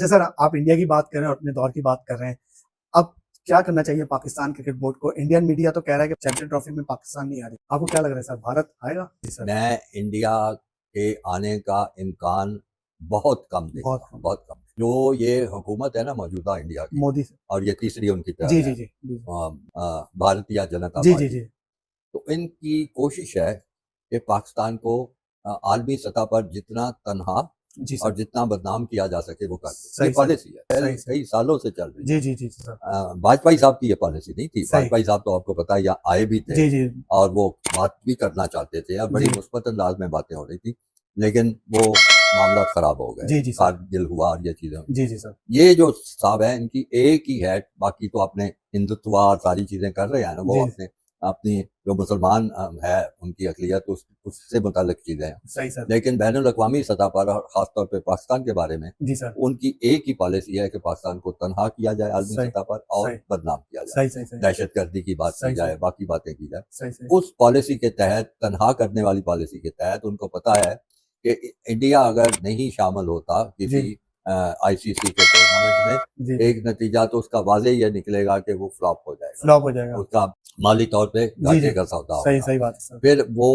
अच्छा सर, आप इंडिया की बात कर रहे हैं और अपने दौर की बात कर रहे हैं। अब क्या करना चाहिए पाकिस्तान क्रिकेट बोर्ड को? इंडियन मीडिया तो कह रहा है कि चैंपियन ट्रॉफी में पाकिस्तान नहीं आ रही। आपको क्या लग रहा है सर, भारत आएगा? जी सर। मैं इंडिया के आने का इम्कान बहुत कम देखता बहुत हूँ, कम। बहुत कम। जो ये हुकूमत है ना मौजूदा इंडिया की, मोदी से। और ये तीसरी उनकी टर्म जी है, जी जी जी भारतीय जनता जी जी पार्टी। जी तो इनकी कोशिश है कि पाकिस्तान को आलमी सतह पर जितना तनहा जी और सर। जितना बदनाम किया जा सके वो कर दे। ये सही सही। पॉलिसी है, पहले सही सही। कई सालों से चल रही है। जी जी जी जी सर। वाजपेयी साहब की ये पॉलिसी नहीं थी। सही। वाजपेयी साहब तो आपको पता है यहाँ आए भी थे जी जी और वो बात भी करना चाहते थे और बड़ी जी मुस्बत अंदाज में बातें हो रही थी, लेकिन वो मामला खराब हो गए, जी जी सर। कारगिल हुआ और ये चीजें हुई। जी जी सर। ये जो साहब है इनकी एक ही है, बाकी तो अपने हिंदुत्व और सारी चीजें कर रहे हैं ना, वो जी अपने अपनी जो मुसलमान है उनकी अकलियत उससे मुतालिक चीजें हैं। सही सर। लेकिन बैन अवी सतह पर और खासतौर पर पाकिस्तान के बारे में जी सर। उनकी एक ही पॉलिसी है कि पाकिस्तान को तनहा किया जाए आलमी सही सतह पर और सही बदनाम किया जाए, सही सही सही दहशत गर्दी की बात की सही जाए, सही बाकी बातें की जाए। सही सही। उस पॉलिसी के तहत, तनहा करने वाली पॉलिसी के तहत उनको पता है कि इंडिया अगर नहीं शामिल होता जी किसी आईसीसी के टूर्नामेंट में, जी एक नतीजा तो उसका वाज़ेह ये निकलेगा कि वो फ्लॉप हो जाएगा, फ्लॉप हो जाएगा। उसका माली तौर पे जी जी घाटे का सौदा सही होगा। सही बात है सर। फिर वो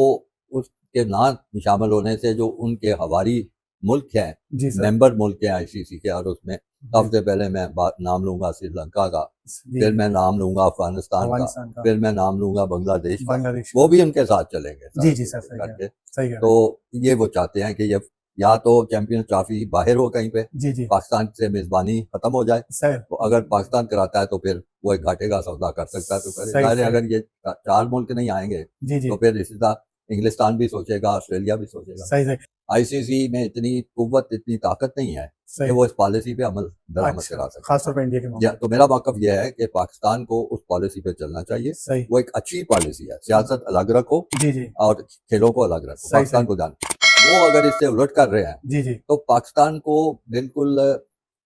उसके ना शामिल होने से जो उनके हवारी मुल्क हैं, जी सर। मेंबर मुल्क हैं आईसीसी के, और उसमें जी सबसे पहले मैं नाम लूंगा श्रीलंका का, जी फिर मैं नाम लूंगा अफगानिस्तान का, अफगानिस्तान का। फिर मैं नाम लूंगा बांग्लादेश का। बांग्लादेश वो का। भी उनके साथ चलेंगे जी सारा जी कुछ सर, सही कह रहे करके। हैं। सही कह रहे तो हैं। ये वो चाहते हैं कि ये या तो चैंपियन ट्रॉफी बाहर हो कहीं पे, जी जी पाकिस्तान से मेजबानी खत्म हो जाए। सर। तो अगर पाकिस्तान कराता है तो फिर वो एक घाटे का सौदा कर सकता है तो करे। सही जाहिर है सही। अगर ये चार मुल्क नहीं आएंगे जी जी तो फिर इसी तरह इंग्लिस्तान भी सोचेगा, ऑस्ट्रेलिया भी सोचेगा। सही सही आईसीसी में इतनी कुव्वत, इतनी ताकत नहीं है कि सही। वो इस पॉलिसी पे अमल दरामद अच्छा, करा सके। खासतौर पर इंडिया के या मामले तो मेरा मौक़िफ़ यह है कि पाकिस्तान को उस पॉलिसी पे चलना चाहिए। सही। वो एक अच्छी पॉलिसी है, सियासत अलग रखो जी जी और खेलों को अलग रखो, सही पाकिस्तान सही। को जान। वो अगर इससे उलट कर रहे हैं जी जी तो पाकिस्तान को बिल्कुल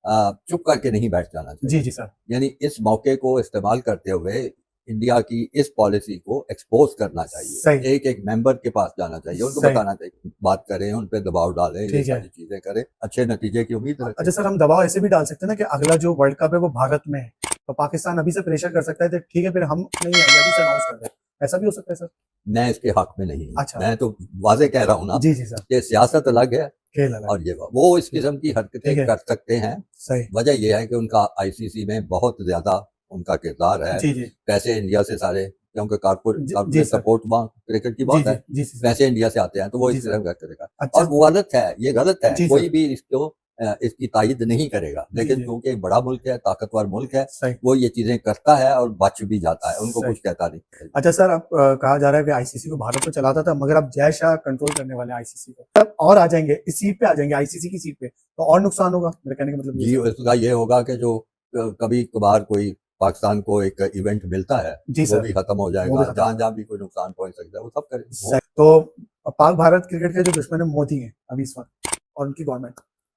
चुप करके नहीं बैठ जाना जी चाहिए। जी सर। यानी इस मौके को इस्तेमाल करते हुए इंडिया की इस पॉलिसी को एक्सपोज करना चाहिए, सही एक एक मेंबर के पास जाना चाहिए, उनको सही। बताना चाहिए, बात करें, उन पे दबाव डालें, ये ठीक है। सारी चीजें करें, अच्छे नतीजे की उम्मीद रखें। अच्छा सर, हम दबाव ऐसे भी डाल सकते हैं ना कि अगला जो वर्ल्ड कप है वो भारत में है, तो पाकिस्तान अभी से प्रेशर कर सकता है, तो ठीक है फिर हम नहीं आएंगे, अभी से अनाउंस कर दें। ऐसा भी हो सकता है सर? मैं इसके हक में नहीं हूँ। अच्छा। मैं तो वाजे कह रहा हूँ ना जी जी सर। कि सियासत अलग है खेल अलग। और ये वो इस किस्म की हरकतें ठीक है। कर सकते हैं। सही। वजह यह है कि उनका आईसीसी में बहुत ज्यादा उनका किरदार है। जी जी पैसे इंडिया से सारे, क्योंकि जी कारपोरेट सर। सपोर्ट वहाँ क्रिकेट की जी बहुत जी है, जी सर। पैसे इंडिया से आते हैं, तो वो जी इस सर। तरह करेगा। अच्छा। और वो गलत है, ये गलत है, जी कोई सर। भी इसको इसकी तायद नहीं करेगा, जी लेकिन जी क्योंकि एक बड़ा मुल्क है, ताकतवर मुल्क है, सही वो ये चीजें करता है और बच भी जाता है, उनको सही। कुछ कहता नहीं। अच्छा सर, अब कहा जा रहा है कि आईसीसी को भारत तो चलाता था, मगर अब जय शाह कंट्रोल करने वाले आईसीसी को, अब और आ जाएंगे इस सीट पे, आ जाएंगे आईसीसी की सीट पे, तो और नुकसान होगा, मेरे कहने का मतलब ये जी, सर। इसका ये होगा कि जो कभी कभार कोई पाकिस्तान को एक इवेंट मिलता है जी वो सर। भी खत्म हो वो भी जाएगा, खत्म जहां होगा। जहां भी कोई नुकसान पहुंच सकता है वो सब करे। सही। तो पाक भारत क्रिकेट के जो दुश्मन है मोदी है अभी इस वक्त, और उनकी गवर्नमेंट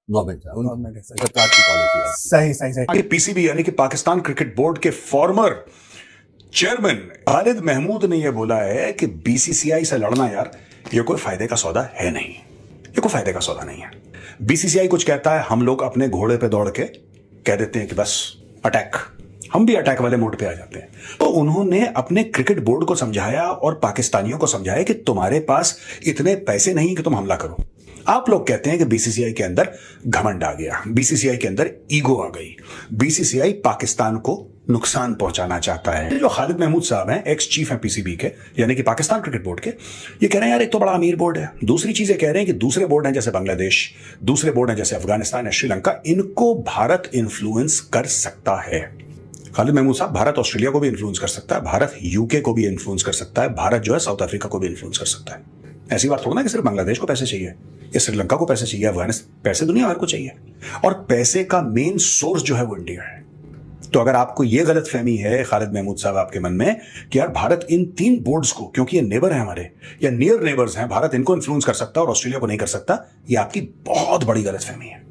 गवर्नमेंट है, उनकी गवर्नमेंट है। सही सरकार की पॉलिसी है। सही सही सही। पीसीबी यानी कि पाकिस्तान क्रिकेट बोर्ड के फॉर्मर चेयरमैन खालिद महमूद ने यह बोला है कि बीसीसीआई से लड़ना यार ये कोई फायदे का सौदा है नहीं, ये कोई फायदे का सौदा नहीं है। बीसीसीआई कुछ कहता है, हम लोग अपने घोड़े पे दौड़ के कह देते हैं कि बस अटैक, हम भी अटैक वाले मोड पे आ जाते हैं। तो उन्होंने अपने क्रिकेट बोर्ड को समझाया और पाकिस्तानियों को समझाया कि तुम्हारे पास इतने पैसे नहीं कि तुम हमला करो। आप लोग कहते हैं कि बीसीसीआई के अंदर घमंड आ गया, बीसीसीआई के अंदर ईगो आ गई, बीसीसीआई पाकिस्तान को नुकसान पहुंचाना चाहता है। जो खालिद महमूद साहब हैं, एक्स चीफ हैं पीसीबी के, यानी कि पाकिस्तान क्रिकेट बोर्ड के, ये कह रहे हैं यार एक तो बड़ा अमीर बोर्ड है, दूसरी चीजें कह रहे हैं कि दूसरे बोर्ड हैं जैसे बांग्लादेश, दूसरे बोर्ड हैं जैसे अफगानिस्तान या श्रीलंका, इनको भारत इन्फ्लुएंस कर सकता है। खालिद महमूद साहब, भारत ऑस्ट्रेलिया को भी इन्फ्लुएंस कर सकता है, भारत यूके को भी इन्फ्लुएंस कर सकता है, भारत जो है साउथ अफ्रीका को भी इन्फ्लुएंस कर सकता है। ऐसी बात थोड़ा ना कि सिर्फ बांग्लादेश को पैसे चाहिए या श्रीलंका को पैसे चाहिए, अफगानिस्तान, पैसे दुनिया भर को चाहिए, और पैसे का मेन सोर्स जो है वो इंडिया है। तो अगर आपको यह गलत फहमी है खालिद महमूद साहब आपके मन में कि यार भारत इन तीन बोर्ड्स को, क्योंकि ये नेबर है हमारे या नियर नेबर्स हैं, भारत इनको इन्फ्लुएंस कर सकता है और ऑस्ट्रेलिया को नहीं कर सकता, ये आपकी बहुत बड़ी गलत फहमी है।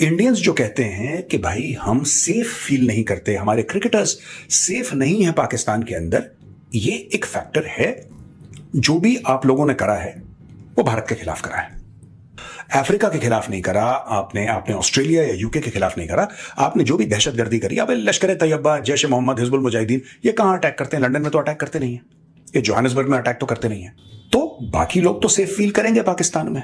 इंडियंस जो कहते हैं कि भाई हम सेफ फील नहीं करते, हमारे क्रिकेटर्स सेफ नहीं है पाकिस्तान के अंदर, ये एक फैक्टर है। जो भी आप लोगों ने करा है वो भारत के खिलाफ करा है। अफ्रीका के खिलाफ नहीं करा, आपने ऑस्ट्रेलिया या यूके के खिलाफ नहीं करा, आपने जो भी दहशतगर्दी करी, अब लश्कर तैयबा, जैश ए मोहम्मद, हिजबुल मुजाहिदीन, ये कहाँ अटैक करते हैं? लंदन में तो अटैक करते नहीं है, ये जोहानिसबर्ग में अटैक तो करते नहीं है। तो बाकी लोग तो सेफ फील करेंगे पाकिस्तान में,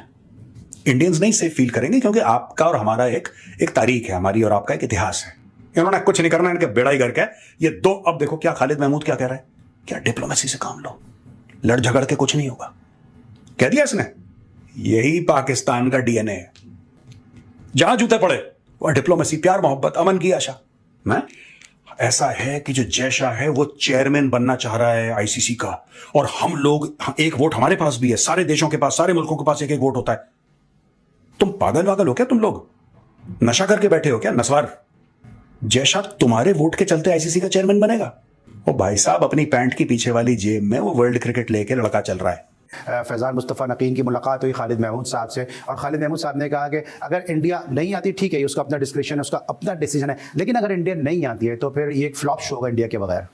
इंडियंस नहीं सेफ फील करेंगे, क्योंकि आपका और हमारा एक तारीख है, हमारी और आपका एक इतिहास है। इन्होंने कुछ नहीं करना, इनके बेड़ा ही करके ये दो। अब देखो क्या खालिद महमूद क्या कह रहा है, क्या डिप्लोमेसी से काम लो, लड़ झगड़ के कुछ नहीं होगा, कह दिया इसने। यही पाकिस्तान का डीएनए है, जहां जूते पड़े वह डिप्लोमेसी, प्यार मोहब्बत, अमन की आशा। मैं ऐसा है कि जो जैशा है वो चेयरमैन बनना चाह रहा है आईसीसी का, और हम लोग, एक वोट हमारे पास भी है, सारे देशों के पास, सारे मुल्कों के पास एक एक वोट होता है। तुम पागल वागल हो क्या? तुम लोग नशा करके बैठे हो क्या? नस्वार, जैशा तुम्हारे वोट के चलते आईसीसी का चेयरमैन बनेगा? ओ भाई साहब, अपनी पैंट की पीछे वाली जेब में वो वर्ल्ड क्रिकेट लेके लड़का चल रहा है। फैज़ान मुस्तफ़ा नकीम की मुलाकात हुई खालिद महमूद साहब से, और खालिद महमूद साहब ने कहा कि अगर इंडिया नहीं आती, ठीक है, उसका अपना डिस्क्रिप्शन है, उसका अपना डिसीजन है, लेकिन अगर इंडिया नहीं आती है तो फिर ये एक फ्लॉप शो होगा इंडिया के बगैर।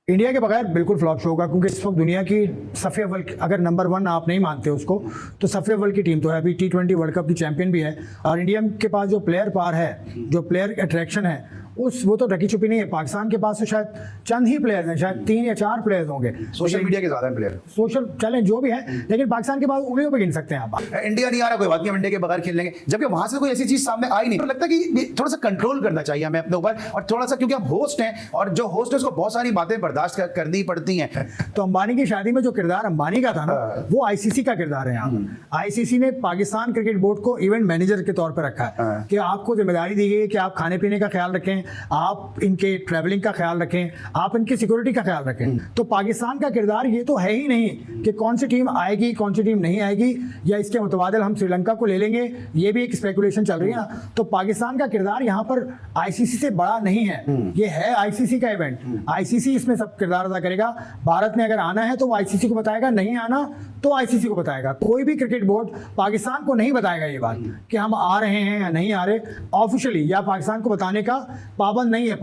इंडिया के बगैर बिल्कुल फ्लॉप शो होगा, क्योंकि इस वक्त दुनिया की सफ़े अव्वल, अगर नंबर 1 आप नहीं मानते उसको, तो सफ़े अव्वल की टीम तो है, अभी T20 वर्ल्ड कप की चैंपियन भी है, और इंडिया के पास जो प्लेयर पार है, जो प्लेयर अट्रैक्शन है, वो तो ढकी छुपी नहीं है। पाकिस्तान के पास तो शायद चंद ही प्लेयर्स हैं, शायद 3 या 4 प्लेयर्स होंगे, सोशल मीडिया के ज़्यादा प्लेयर, सोशल चैलेंज जो भी है, लेकिन पाकिस्तान के पास उंगलियों पे गिन सकते हैं आप। इंडिया नहीं आ रहा, कोई बात नहीं, हम इंडिया के बगैर खेल लेंगे, जबकि वहां से कोई ऐसी चीज सामने आई नहीं। तो लगता है कि थोड़ा सा कंट्रोल करना चाहिए हमें अपने ऊपर, और थोड़ा सा, क्योंकि हम होस्ट हैं, और जो होस्ट है उसको बहुत सारी बातें बर्दाश्त करनी पड़ती हैं। तो अंबानी की शादी में जो किरदार अंबानी का था ना, वो आईसीसी का किरदार है यहाँ। आईसीसी ने पाकिस्तान क्रिकेट बोर्ड को इवेंट मैनेजर के तौर पर रखा है कि आपको जिम्मेदारी दी गई है कि आप खाने पीने का ख्याल रखें, आप इनके ट्रैवलिंग का ख्याल रखें, आप इनकी सिक्योरिटी का ख्याल रखें। तो पाकिस्तान का किरदार ये तो है ही नहीं कि कौन सी टीम आएगी, कौन सी टीम नहीं आएगी, या इसके मुतबादिल हम श्रीलंका को ले लेंगे, ये भी एक स्पेकुलेशन चल रही है ना। तो पाकिस्तान का किरदार यहाँ पर आईसीसी से बड़ा नहीं है, ये है आईसीसी का इवेंट, आईसीसी इसमें सब किरदार अदा करेगा। भारत ने अगर आना है तो वो आईसीसी को बताएगा, नहीं आना तो आईसीसी को बताएगा। कोई भी क्रिकेट बोर्ड पाकिस्तान को नहीं बताएगा ये बात कि हम आ रहे हैं या नहीं आ रहे, ऑफिशियली, या पाकिस्तान को बताने का पाबंद नहीं है।